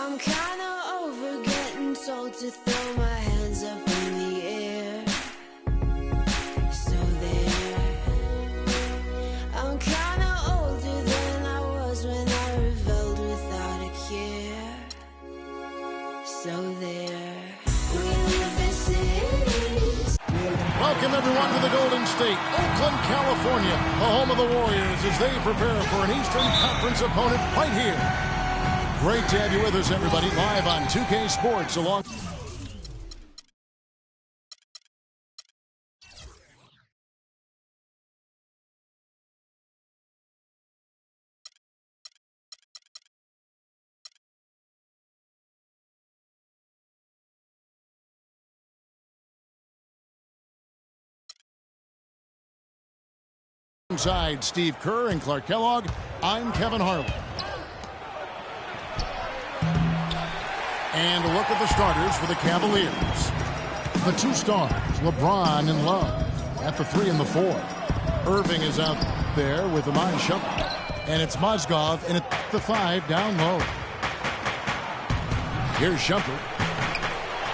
I'm kinda over getting told to throw my hands up in the air. So there. I'm kinda older than I was when I rebelled without a care. So there. We live in cities. Welcome everyone to the Golden State, Oakland, California, the home of the Warriors as they prepare for an Eastern Conference opponent right here. Great to have you with us, everybody, live on 2K Sports along. Alongside Steve Kerr and Clark Kellogg, I'm Kevin Harlan. And a look at the starters for the Cavaliers. The two stars, LeBron and Love, at the 3 and the 4. Irving is out there with Iman Shumpert. And it's Mozgov in at the 5 down low. Here's Shumpert.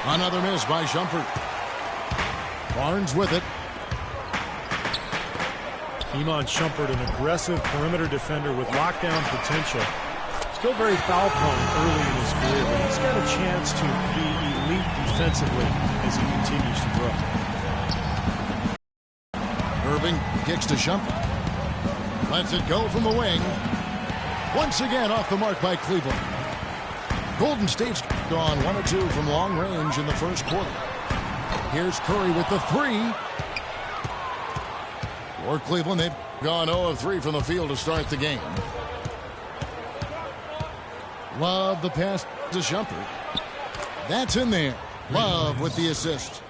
Another miss by Shumpert. Barnes with it. Iman Shumpert, an aggressive perimeter defender with lockdown potential. Still very foul prone early in his career, but he's got a chance to be elite defensively as he continues to grow. Irving kicks to Shumpert. Lets it go from the wing. Once again off the mark by Cleveland. Golden State's gone 1 or 2 from long range in the first quarter. Here's Curry with the 3. For Cleveland, they've gone 0 of 3 from the field to start the game. Love the pass to Shumpert. That's in there. Love with the assist.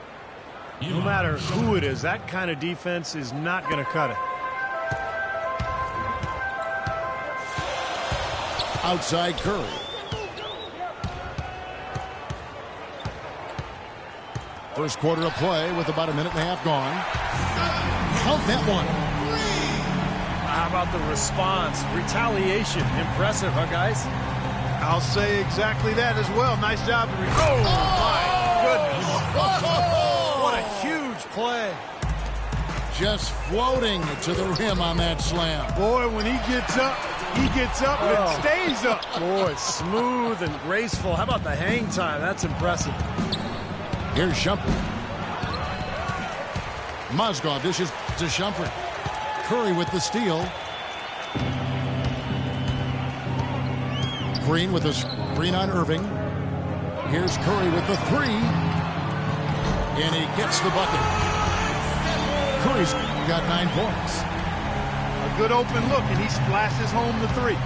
No matter who it is, that kind of defense is not going to cut it. Outside Curry. First quarter of play with about a minute and a half gone. Count that one. How about the response? Retaliation. Impressive, huh, guys? I'll say exactly that as well. Nice job. Oh, my goodness. What a huge play. Just floating to the rim on that slam. Boy, when he gets up and stays up. Boy, smooth and graceful. How about the hang time? That's impressive. Here's Shumpert. Mozgov dishes to Shumpert. Curry with the steal. Green with a screen on Irving. Here's Curry with the 3. And he gets the bucket. Curry's got 9 points. A good open look, and he splashes home the 3.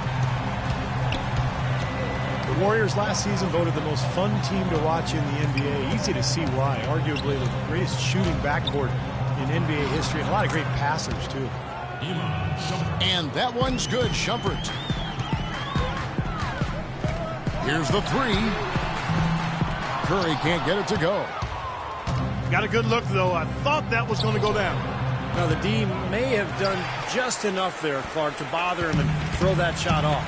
The Warriors last season voted the most fun team to watch in the NBA. Easy to see why. Arguably the greatest shooting backcourt in NBA history. And a lot of great passers, too. And that one's good, Shumpert. Here's the 3. Curry can't get it to go. Got a good look, though. I thought that was going to go down. Now, the D may have done just enough there, Clark, to bother him and throw that shot off.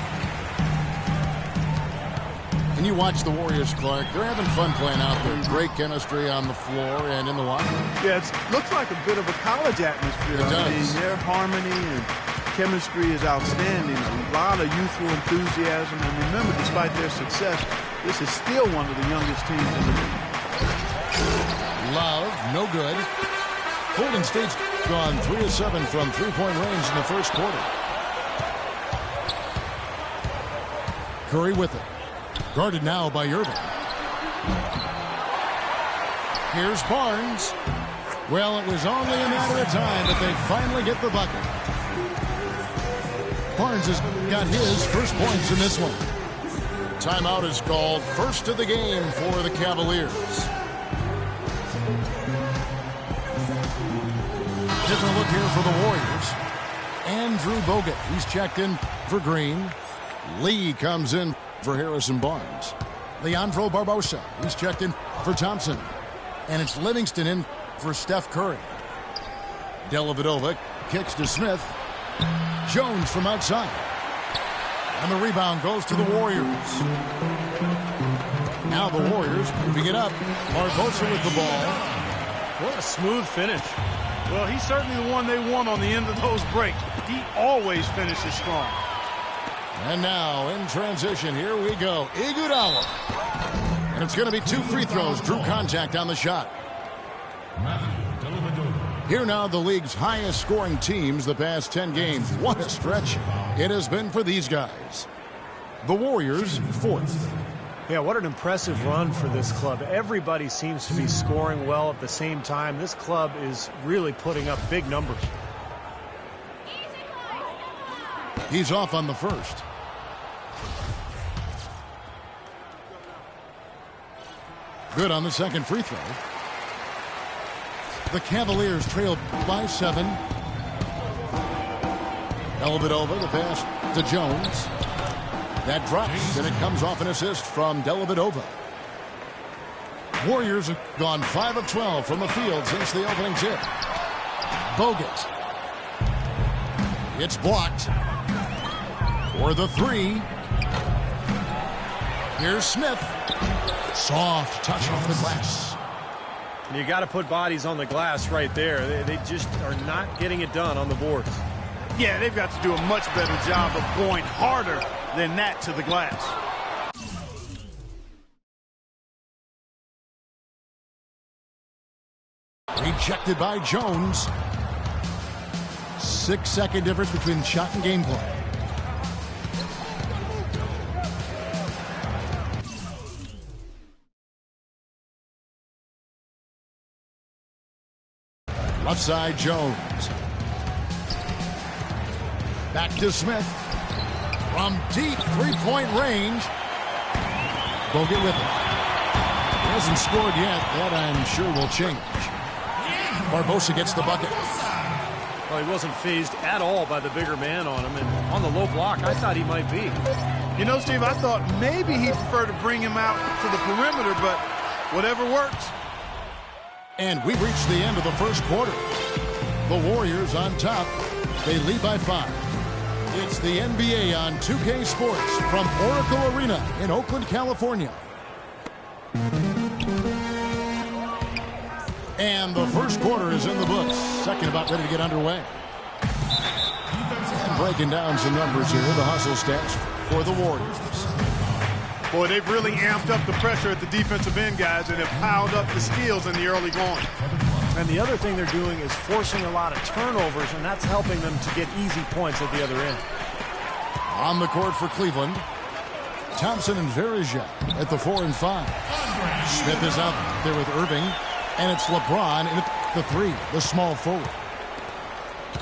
And you watch the Warriors, Clark. They're having fun playing out there. Great chemistry on the floor and in the locker room. Yeah, it looks like a bit of a college atmosphere. It does. I mean, their harmony and chemistry is outstanding. A lot of youthful enthusiasm. And remember, despite their success, this is still one of the youngest teams in the league. Love, no good. Golden State's gone 3 of 7 from three-point range in the first quarter. Curry with it. Guarded now by Irving. Here's Barnes. Well, it was only a matter of time, but they finally get the bucket. Barnes has got his first points in this one. Timeout is called. First of the game for the Cavaliers. Different look here for the Warriors. Andrew Bogut. He's checked in for Green. Lee comes in for Harrison Barnes. Leandro Barbosa. He's checked in for Thompson. And it's Livingston in for Steph Curry. Dellavedova kicks to Smith. Jones from outside. And the rebound goes to the Warriors. Now the Warriors moving it up. Barbosa with the ball. What a smooth finish. Well, he's certainly the one they want on the end of those breaks. He always finishes strong. And now in transition, here we go. Iguodala. And it's going to be 2 free throws. Drew contact on the shot. Here now the league's highest scoring teams the past 10 games. What a stretch it has been for these guys. The Warriors 4th. Yeah, what an impressive run for this club. Everybody seems to be scoring well at the same time. This club is really putting up big numbers. He's off on the first. Good on the second free throw. The Cavaliers trail by 7. Dellavedova, the pass to Jones. That drops, and it comes off an assist from Dellavedova. Warriors have gone 5 of 12 from the field since the opening tip. Bogut. It's blocked. For the 3. Here's Smith. Soft touch off the glass. You got to put bodies on the glass right there. They just are not getting it done on the boards. Yeah, they've got to do a much better job of going harder than that to the glass. Rejected by Jones. 6-second difference between shot and gameplay. Left side, Jones. Back to Smith. From deep three-point range. Bogut with it. He hasn't scored yet. That, I'm sure, will change. Barbosa gets the bucket. Well, he wasn't phased at all by the bigger man on him. And on the low block, I thought he might be. You know, Steve, I thought maybe he'd prefer to bring him out to the perimeter, but whatever works. And we've reached the end of the first quarter. The Warriors on top. They lead by 5. It's the NBA on 2K Sports from Oracle Arena in Oakland, California. And the first quarter is in the books. Second about ready to get underway. And breaking down some numbers here, the hustle stats for the Warriors. Boy, they've really amped up the pressure at the defensive end, guys, and have piled up the steals in the early going. And the other thing they're doing is forcing a lot of turnovers, and that's helping them to get easy points at the other end. On the court for Cleveland, Thompson and Verija at the 4 and 5. Smith is out there with Irving, and it's LeBron at the 3, the small forward.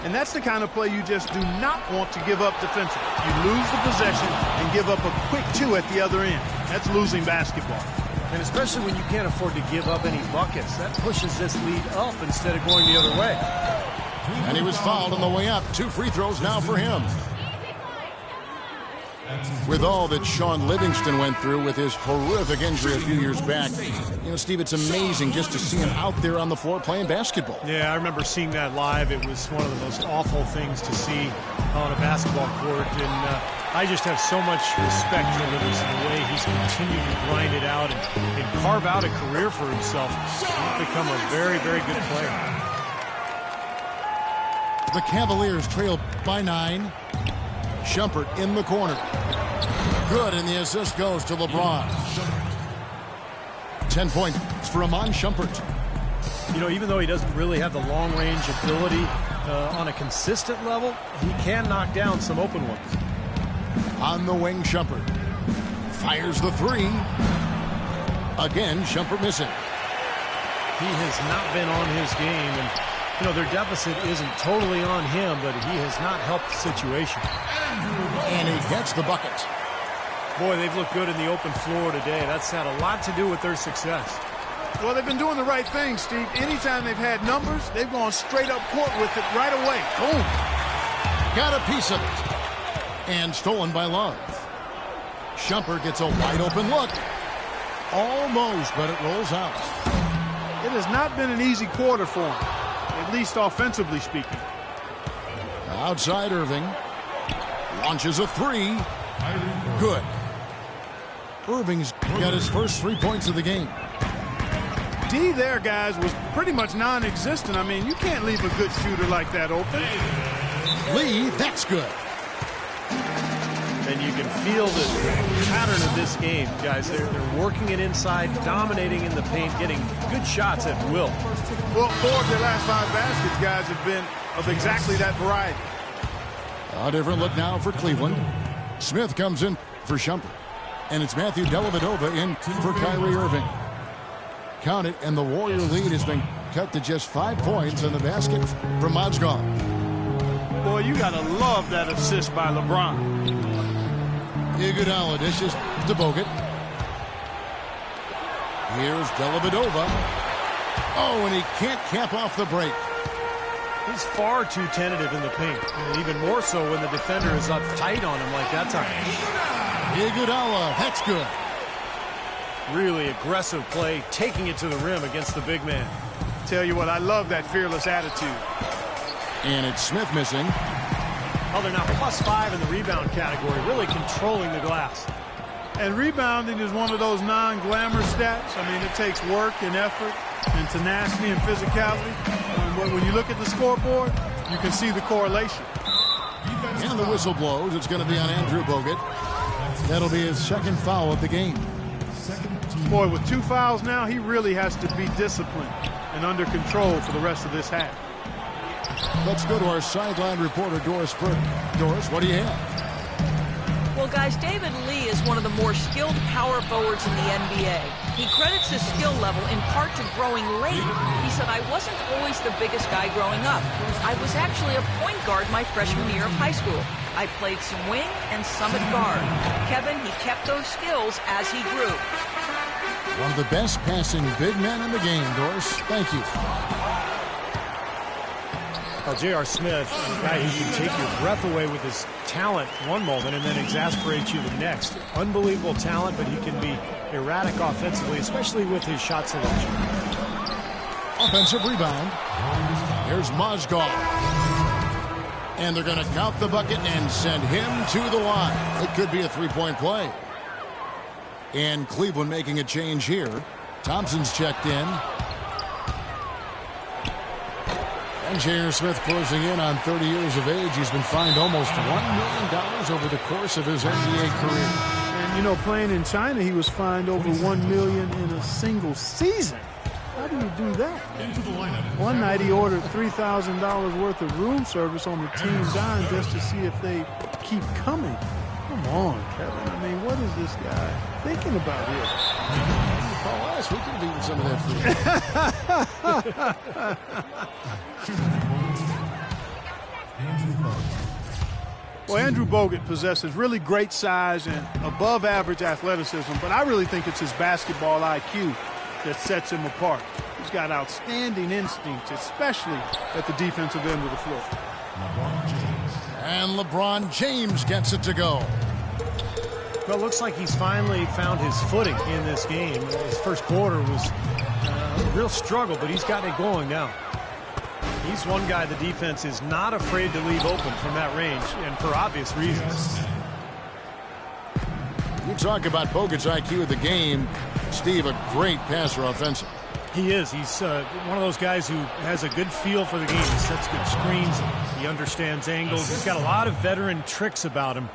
And that's the kind of play you just do not want to give up defensively. You lose the possession and give up a quick 2 at the other end. That's losing basketball. And especially when you can't afford to give up any buckets, that pushes this lead up instead of going the other way. And he was fouled on the way up. 2 free throws now for him. With all that Sean Livingston went through with his horrific injury a few years back, you know, Steve, it's amazing just to see him out there on the floor playing basketball. Yeah, I remember seeing that live. It was one of the most awful things to see on a basketball court, and I just have so much respect for Livingston, the way he's continued to grind it out and carve out a career for himself. He's become a very, very good player. The Cavaliers trail by 9. Shumpert in the corner. Good, and the assist goes to LeBron. 10 points for Amon Shumpert. You know, even though he doesn't really have the long-range ability on a consistent level, he can knock down some open ones. On the wing, Shumpert. Fires the 3. Again, Shumpert missing. He has not been on his game, and you know, their deficit isn't totally on him, but he has not helped the situation. And he gets the bucket. Boy, they've looked good in the open floor today. That's had a lot to do with their success. Well, they've been doing the right thing, Steve. Anytime they've had numbers, they've gone straight up court with it right away. Boom. Got a piece of it. And stolen by Love. Shumpert gets a wide open look. Almost, but it rolls out. It has not been an easy quarter for him, at least offensively speaking. Outside Irving. Launches a 3. Good. Irving's got his first 3 points of the game. D there, guys, was pretty much non-existent. I mean, you can't leave a good shooter like that open. Lee, that's good. And you can feel the pattern of this game, guys. They're working it inside, dominating in the paint, getting good shots at will. Well, 4 of their last 5 baskets, guys, have been of exactly that variety. A different look now for Cleveland. Smith comes in for Shumpert. And it's Matthew Dellavedova in for Kyrie Irving. Count it, and the Warrior lead has been cut to just 5 points in the basket from Mozgov. Boy, you got to love that assist by LeBron. Iguodala dishes to Bogut. Here's Dellavedova. Oh, and he can't cap off the break. He's far too tentative in the paint, and even more so when the defender is up tight on him like that time. Iguodala, that's good. Really aggressive play, taking it to the rim against the big man. Tell you what, I love that fearless attitude. And it's Smith missing. Oh, they're now +5 in the rebound category, really controlling the glass. And rebounding is one of those non-glamorous stats. I mean, it takes work and effort and tenacity and physicality. When you look at the scoreboard, you can see the correlation. And the whistle blows. It's going to be on Andrew Bogut. That'll be his second foul of the game. Boy, with 2 fouls now, he really has to be disciplined and under control for the rest of this half. Let's go to our sideline reporter, Doris Burke. Doris, what do you have? Well, guys, David Lee is one of the more skilled power forwards in the NBA. He credits his skill level in part to growing late. He said, I wasn't always the biggest guy growing up. I was actually a point guard my freshman year of high school. I played some wing and some at guard. Kevin, he kept those skills as he grew. One of the best passing big men in the game, Doris. Thank you. Well, J.R. Smith, a guy who can take your breath away with his talent one moment and then exasperate you the next. Unbelievable talent, but he can be erratic offensively, especially with his shot selection. Offensive rebound. Here's Mozgov. And they're going to count the bucket and send him to the line. It could be a three-point play. And Cleveland making a change here. Thompson's checked in. And J.R. Smith closing in on 30 years of age. He's been fined almost $1 million over the course of his NBA career. And, you know, playing in China, he was fined over $1 million in a single season. How do you do that? One night he ordered $3,000 worth of room service on the team dime just to see if they keep coming. Come on, Kevin. I mean, what is this guy thinking about here? Call us. We could have eaten some of that food. Well, Andrew Bogut possesses really great size and above-average athleticism, but I really think it's his basketball IQ that sets him apart. He's got outstanding instincts, especially at the defensive end of the floor. And LeBron James gets it to go. Well, it looks like he's finally found his footing in this game. His first quarter was a real struggle, but he's got it going now. He's one guy the defense is not afraid to leave open from that range, and for obvious reasons. You talk about Bogut's IQ of the game. Steve, a great passer offensively. He is. He's one of those guys who has a good feel for the game. He sets good screens. He understands angles. He's got a lot of veteran tricks about him.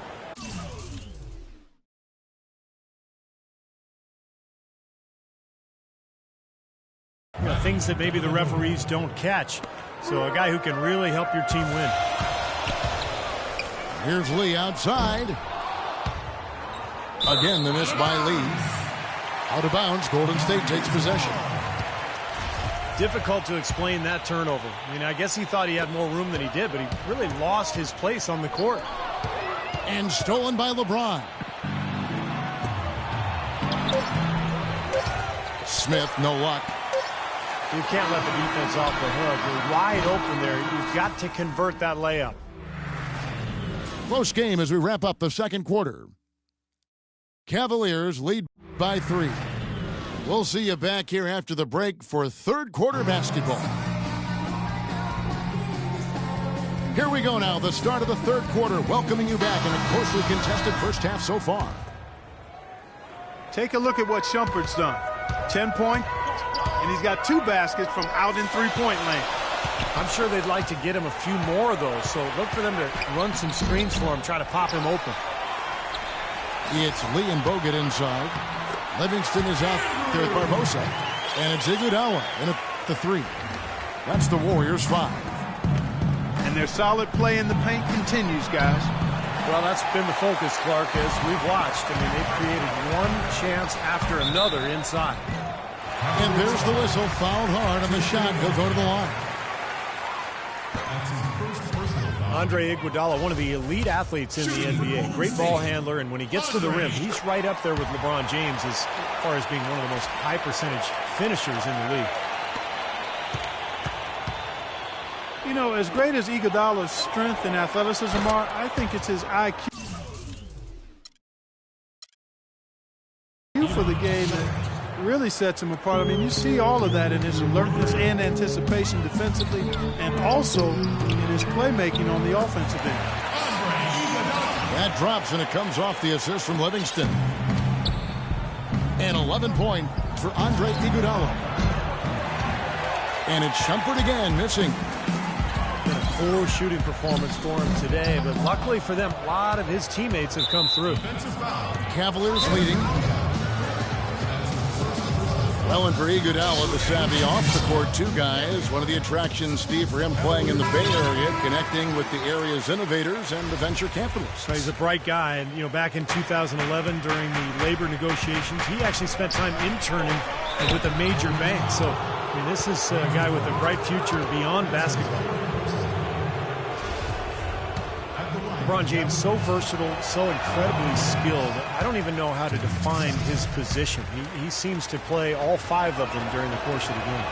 You know, things that maybe the referees don't catch. So a guy who can really help your team win. Here's Lee outside. Again, the miss by Lee. Out of bounds, Golden State takes possession. Difficult to explain that turnover. I mean, I guess he thought he had more room than he did, but he really lost his place on the court. And stolen by LeBron. Smith, no luck. You can't let the defense off the hook. You're wide open there. You've got to convert that layup. Close game as we wrap up the second quarter. Cavaliers lead by 3. We'll see you back here after the break for third quarter basketball. Here we go now, the start of the third quarter, welcoming you back in a closely contested first half so far. Take a look at what Shumpert's done. 10 points, and he's got 2 baskets from out in three-point lane. I'm sure they'd like to get him a few more of those, so look for them to run some screens for him, try to pop him open. It's Lee and Bogut inside. Livingston is out there with Barbosa. And it's Iguodala in at the 3. That's the Warriors' 5. And their solid play in the paint continues, guys. Well, that's been the focus, Clark, as we've watched. I mean, they've created one chance after another inside. And there's the whistle, fouled hard on the shot. He'll go to the line. Andre Iguodala, one of the elite athletes in the NBA. Great ball handler, and when he gets to the rim, he's right up there with LeBron James as far as being one of the most high-percentage finishers in the league. You know, as great as Iguodala's strength and athleticism are, I think it's his IQ for the game that really sets him apart. I mean, you see all of that in his alertness and anticipation defensively, and also in his playmaking on the offensive end. That drops, and it comes off the assist from Livingston. And 11 points for Andre Iguodala. And it's Shumpert again, missing. Been a poor shooting performance for him today, but luckily for them, a lot of his teammates have come through. Cavaliers leading. Well, and for Iguodala, the savvy off-the-court 2 guys. One of the attractions, Steve, for him playing in the Bay Area, connecting with the area's innovators and the venture capitalists. So he's a bright guy, and you know, back in 2011 during the labor negotiations, he actually spent time interning with a major bank. So, I mean, this is a guy with a bright future beyond basketball. LeBron James, so versatile, so incredibly skilled. I don't even know how to define his position. He seems to play all 5 of them during the course of the game.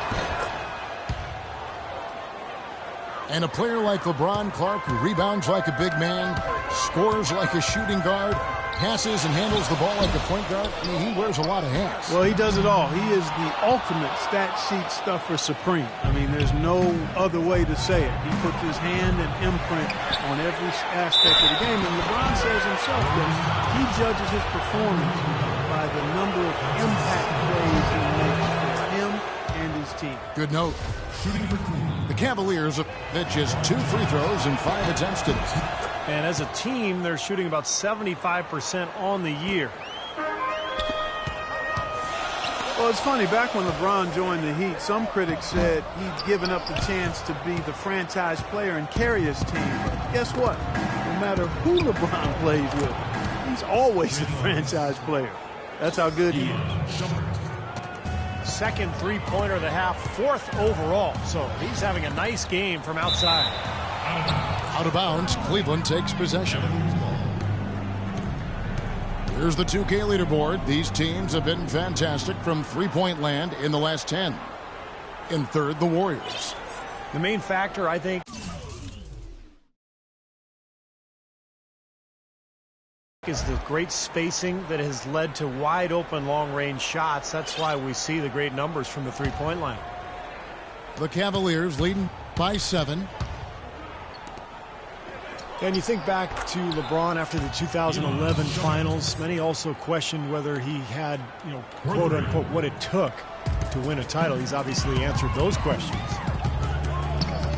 And a player like LeBron Clark, who rebounds like a big man, scores like a shooting guard, passes and handles the ball like a point guard. I mean, he wears a lot of hats. Well, he does it all. He is the ultimate stat sheet stuffer supreme. I mean, there's no other way to say it. He puts his hand and imprint on every aspect of the game. And LeBron says himself that he judges his performance by the number of impact plays he makes for him and his team. Good note. The Cavaliers have just 2 free throws and 5 attempts today. And as a team, they're shooting about 75% on the year. Well, it's funny. Back when LeBron joined the Heat, some critics said he'd given up the chance to be the franchise player and carry his team. But guess what? No matter who LeBron plays with, he's always the franchise player. That's how good he is. Second three-pointer of the half, 4th overall. So he's having a nice game from outside. Out of bounds, Cleveland takes possession. Here's the 2K leaderboard. These teams have been fantastic from three-point land in the last 10. In third, the Warriors. The main factor, I think, is the great spacing that has led to wide-open long-range shots. That's why we see the great numbers from the three-point line. The Cavaliers leading by 7. And you think back to LeBron after the 2011 finals, many also questioned whether he had, quote unquote, what it took to win a title. He's obviously answered those questions.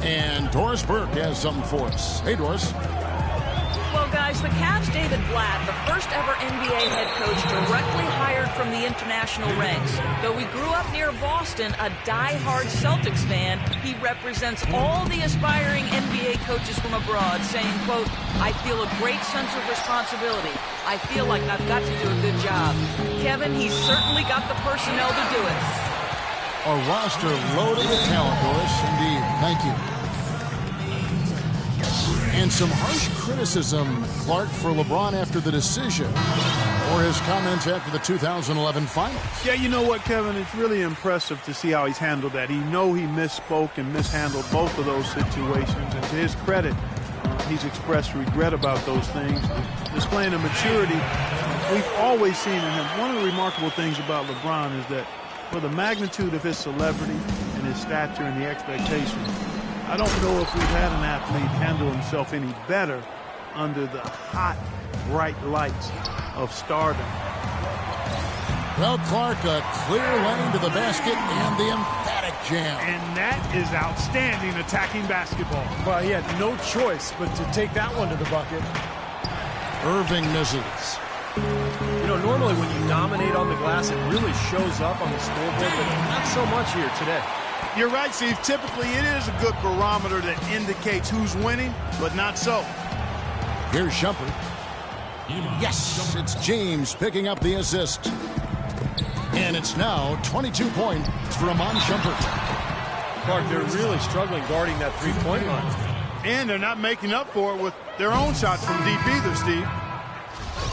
And Doris Burke has something for us. Hey, Doris. Well, guys, the Cavs' David Blatt, the first ever NBA head coach directly hired from the international ranks. Though he grew up near Boston, a die-hard Celtics fan, he represents all the aspiring NBA coaches from abroad, saying, quote, I feel a great sense of responsibility. I feel like I've got to do a good job. Kevin, he's certainly got the personnel to do it. A roster loaded with talent, Doris. Indeed. Thank you. And some harsh criticism, Clark, for LeBron after the decision, or his comments after the 2011 finals. Yeah, you know what, Kevin? It's really impressive to see how he's handled that. He misspoke and mishandled both of those situations. And to his credit, he's expressed regret about those things, displaying a maturity we've always seen in him. One of the remarkable things about LeBron is that for the magnitude of his celebrity and his stature and the expectations, I don't know if we've had an athlete handle himself any better under the hot, bright lights of stardom. Well, Clark, a clear lane to the basket and the emphatic jam. And that is outstanding attacking basketball. Well, he had no choice but to take that one to the bucket. Irving misses. You know, normally when you dominate on the glass, it really shows up on the scoreboard, but not so much here today. You're right, Steve. Typically, it is a good barometer that indicates who's winning, but not so. Here's Shumpert. Yes, it's James picking up the assist. And it's now 22 points for Amon Shumpert. Clark, they're really struggling guarding that three-point line. And they're not making up for it with their own shots from deep either, Steve.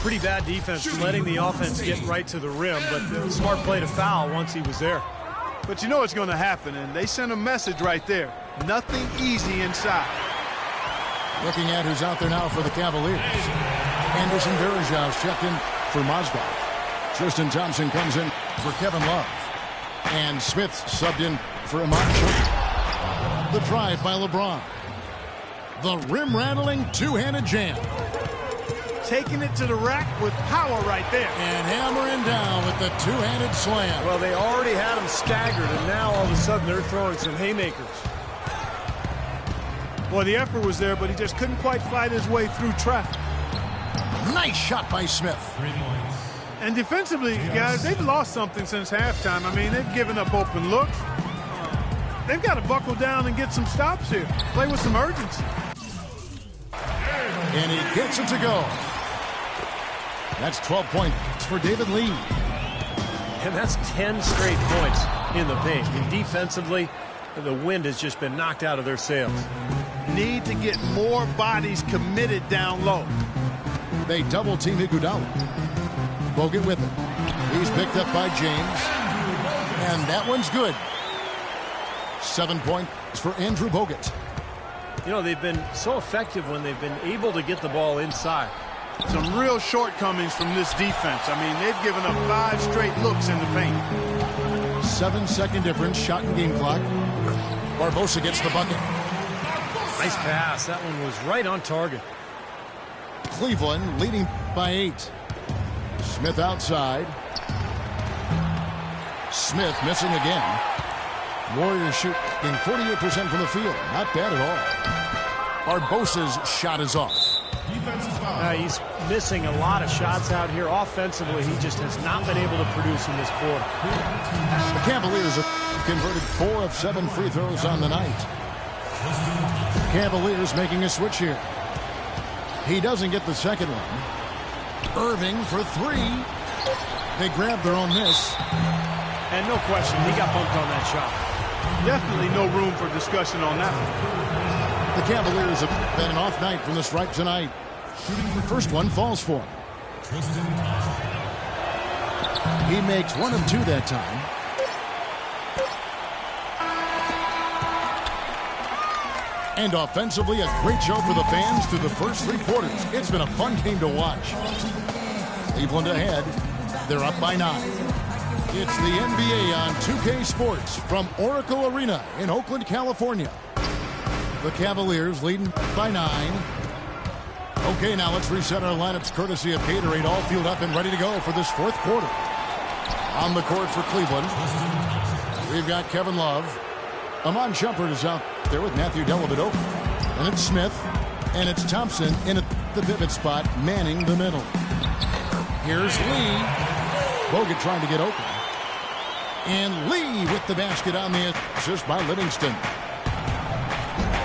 Pretty bad defense, letting the offense get right to the rim, but smart play to foul once he was there. But you know what's going to happen, and they sent a message right there. Nothing easy inside. Looking at who's out there now for the Cavaliers. Anderson Varejao checked in for Mozgov. Tristan Thompson comes in for Kevin Love. And Smith subbed in for Amon Shumpert. The drive by LeBron. The rim-rattling two-handed jam. Taking it to the rack with power right there. And hammering down with the two-handed slam. Well, they already had him staggered, and now all of a sudden they're throwing some haymakers. Well, the effort was there, but he just couldn't quite fight his way through traffic. Nice shot by Smith. And defensively, guys, they've lost something since halftime. I mean, they've given up open looks. They've got to buckle down and get some stops here. Play with some urgency. And he gets it to go. That's 12 points for David Lee. And that's 10 straight points in the paint. And defensively, the wind has just been knocked out of their sails. Need to get more bodies committed down low. They double-team Iguodala. Bogut with it. He's picked up by James. And that one's good. 7 points for Andrew Bogut. You know, they've been so effective when they've been able to get the ball inside. Some real shortcomings from this defense. I mean, they've given up 5 straight looks in the paint. 7-second difference, shot and game clock. Barbosa gets the bucket. Nice pass. That one was right on target. Cleveland leading by 8. Smith outside. Smith missing again. Warriors shooting 48% from the field. Not bad at all. Barbosa's shot is off. He's missing a lot of shots out here. Offensively, he just has not been able to produce in this quarter. The Cavaliers have converted 4 of 7 free throws on the night. Cavaliers making a switch here. He doesn't get the second one. Irving for 3. They grab their own miss. And no question, he got bumped on that shot. Definitely no room for discussion on that one. The Cavaliers have had an off night from the stripe tonight. The first one falls for him. He makes 1 of 2 that time. And offensively, a great show for the fans through the first 3 quarters. It's been a fun game to watch. Cleveland ahead. They're up by 9. It's the NBA on 2K Sports from Oracle Arena in Oakland, California. The Cavaliers leading by 9. Okay, now let's reset our lineups courtesy of Gatorade, all fueled up and ready to go for this 4th quarter. On the court for Cleveland, we've got Kevin Love. Amon Shumpert is out there with Matthew Dellavedova. And it's Smith, and it's Thompson in at the pivot spot, manning the middle. Here's Lee. Bogut trying to get open. And Lee with the basket on the assist by Livingston.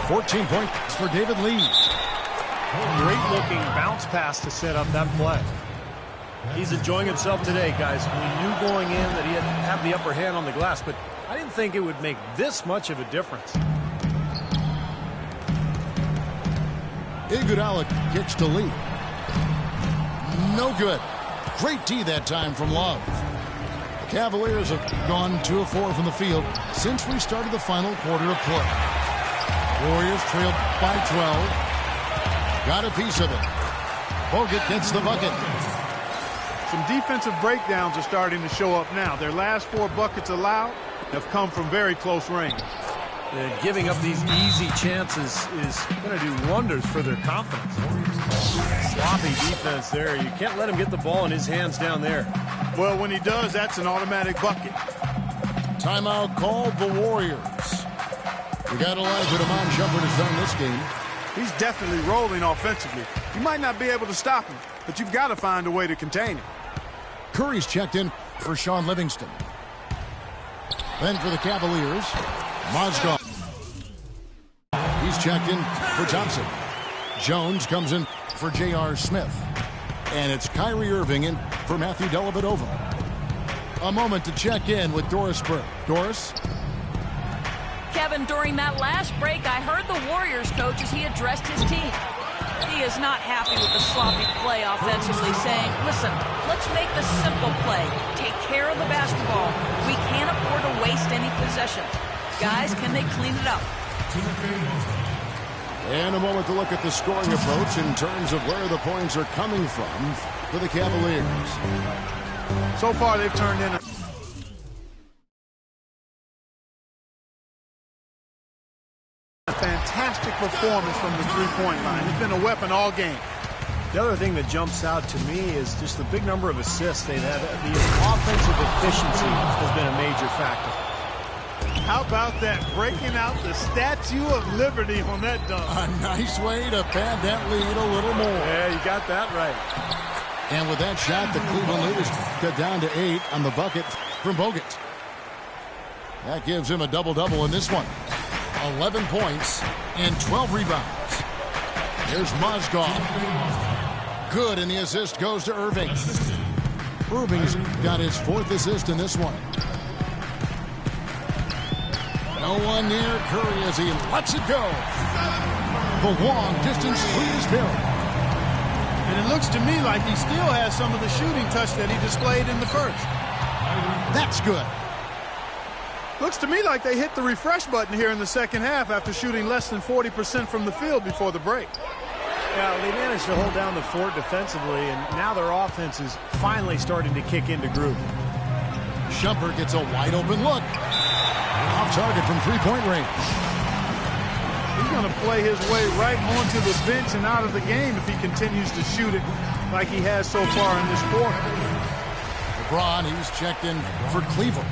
14 points for David Lee. Great looking bounce pass to set up that play. He's enjoying himself today, guys. We knew going in that he had to have the upper hand on the glass, but I didn't think it would make this much of a difference. Iguodala kicks to Lee. No good. Great D that time from Love. The Cavaliers have gone 2 of 4 from the field since we started the final quarter of play. Warriors trailed by 12. Got a piece of it. Bogut gets the bucket. Some defensive breakdowns are starting to show up now. Their last 4 buckets allowed have come from very close range. Giving up these easy chances is going to do wonders for their confidence. Sloppy defense there. You can't let him get the ball in his hands down there. Well, when he does, that's an automatic bucket. Timeout called the Warriors. We got to like what Amon Shumpert has done this game. He's definitely rolling offensively. You might not be able to stop him, but you've got to find a way to contain him. Curry's checked in for Sean Livingston. Then for the Cavaliers, Mozgov. He's checked in for Thompson. Jones comes in for J.R. Smith. And it's Kyrie Irving in for Matthew Dellavedova. A moment to check in with Doris Burke. Doris? Kevin, during that last break, I heard the Warriors coach as he addressed his team. He is not happy with the sloppy play offensively, saying, listen, let's make the simple play. Take care of the basketball. We can't afford to waste any possessions. Guys, can they clean it up? And a moment to look at the scoring approach in terms of where the points are coming from for the Cavaliers. So far, they've turned in a fantastic performance from the three-point line. It's been a weapon all game. The other thing that jumps out to me is just the big number of assists they've had. The offensive efficiency has been a major factor. How about that? Breaking out the Statue of Liberty on that dunk. A nice way to pad that lead a little more. Yeah, you got that right. And with that shot, the Cleveland leaders cut down to 8 on the bucket from Bogut. That gives him a double-double in this one. 11 points and 12 rebounds. Here's Mozgov. Good, and the assist goes to Irving. Irving's got his 4th assist in this one. No one near Curry as he lets it go. The long-distance three is Perry. And it looks to me like he still has some of the shooting touch that he displayed in the first. That's good. Looks to me like they hit the refresh button here in the second half after shooting less than 40% from the field before the break. Yeah, they managed to hold down the fort defensively, and now their offense is finally starting to kick into groove. Shumpert gets a wide-open look. Off target from three-point range. He's going to play his way right onto the bench and out of the game if he continues to shoot it like he has so far in this quarter. LeBron, he's checked in for Cleveland.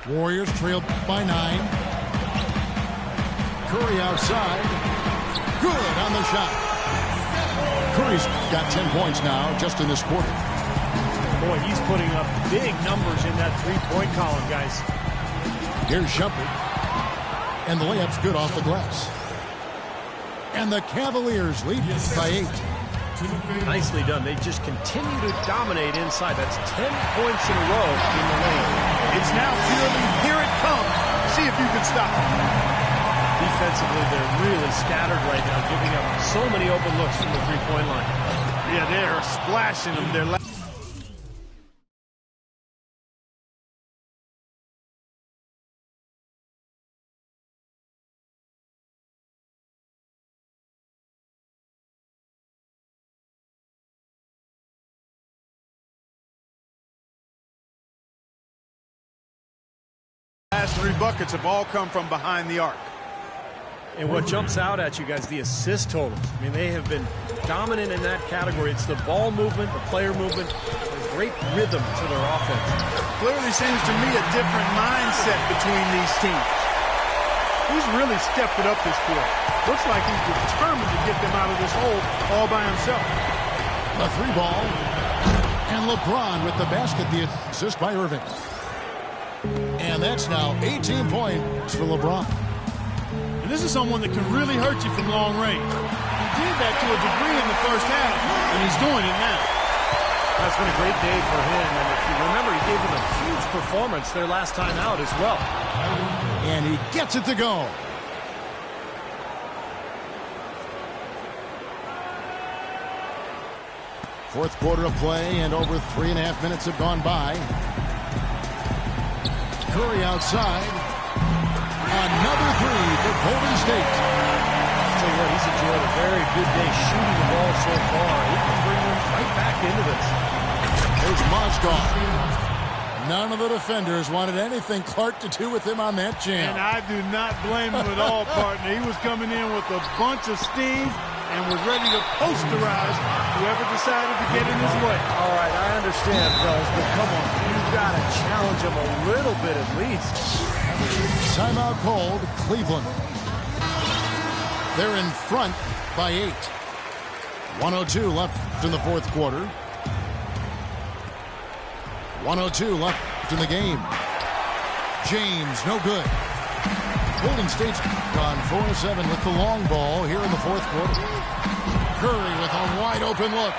Warriors trailed by 9. Curry outside. Good on the shot. Curry's got 10 points now just in this quarter. Boy, he's putting up big numbers in that three-point column, guys. Here's Shumpert. And the layup's good off the glass. And the Cavaliers lead by 8. Nicely done. They just continue to dominate inside. That's 10 points in a row in the lane. It's now purely here it comes. See if you can stop it. Defensively, they're really scattered right now, giving up so many open looks from the three-point line. Yeah, they're splashing them. They're last 3 buckets have all come from behind the arc. And what jumps out at you guys, the assist totals. I mean, they have been dominant in that category. It's the ball movement, the player movement, a great rhythm to their offense. Clearly seems to me a different mindset between these teams. He's really stepped it up this quarter. Looks like he's determined to get them out of this hole all by himself. A 3-ball. And LeBron with the basket, the assist by Irving. And that's now 18 points for LeBron. And this is someone that can really hurt you from long range. He did that to a degree in the first half, and he's doing it now. That's been a great day for him. And if you remember, he gave them a huge performance their last time out as well. And he gets it to go. Fourth quarter of play, and over 3.5 minutes have gone by. Curry outside. Another 3 for Golden State. I'll tell you what, he's enjoyed a very good day shooting the ball so far. He can bring them right back into this. There's Mozgov. None of the defenders wanted anything Clark to do with him on that jam. And I do not blame him at all, partner. He was coming in with a bunch of steam and was ready to posterize whoever decided to get in his way. All right, I understand, fellas, but come on. You've got to challenge him a little bit at least. Timeout called, Cleveland. They're in front by 8. 102 left in the fourth quarter. 102 left in the game. James, no good. Golden State's gone 4-7 with the long ball here in the fourth quarter. Curry with a wide-open look.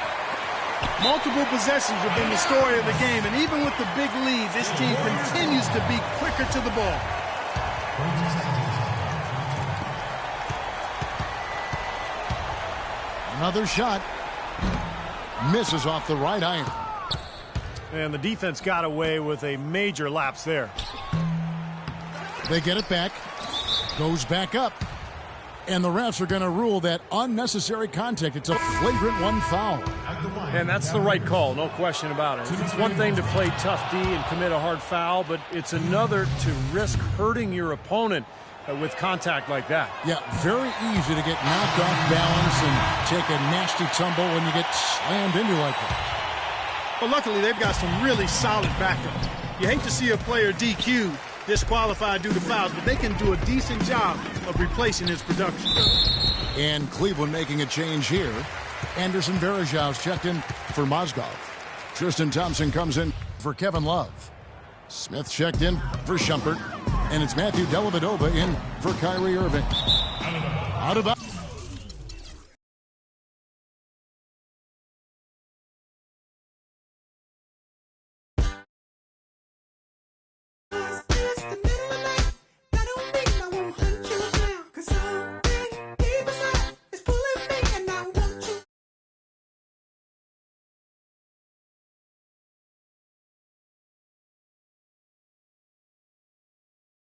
Multiple possessions have been the story of the game, and even with the big lead, this team continues to be quicker to the ball. Another shot. Misses off the right iron. And the defense got away with a major lapse there. They get it back. Goes back up. And the refs are going to rule that unnecessary contact. It's a flagrant 1 foul. And that's the right call, no question about it. It's one thing to play tough D and commit a hard foul, but it's another to risk hurting your opponent with contact like that. Yeah, very easy to get knocked off balance and take a nasty tumble when you get slammed into like that. But luckily, they've got some really solid backup. You hate to see a player DQ'd, disqualified due to fouls, but they can do a decent job of replacing his production. And Cleveland making a change here. Anderson Varejau's checked in for Mozgov. Tristan Thompson comes in for Kevin Love. Smith checked in for Shumpert. And it's Matthew Dellavedova in for Kyrie Irving. Out of bounds.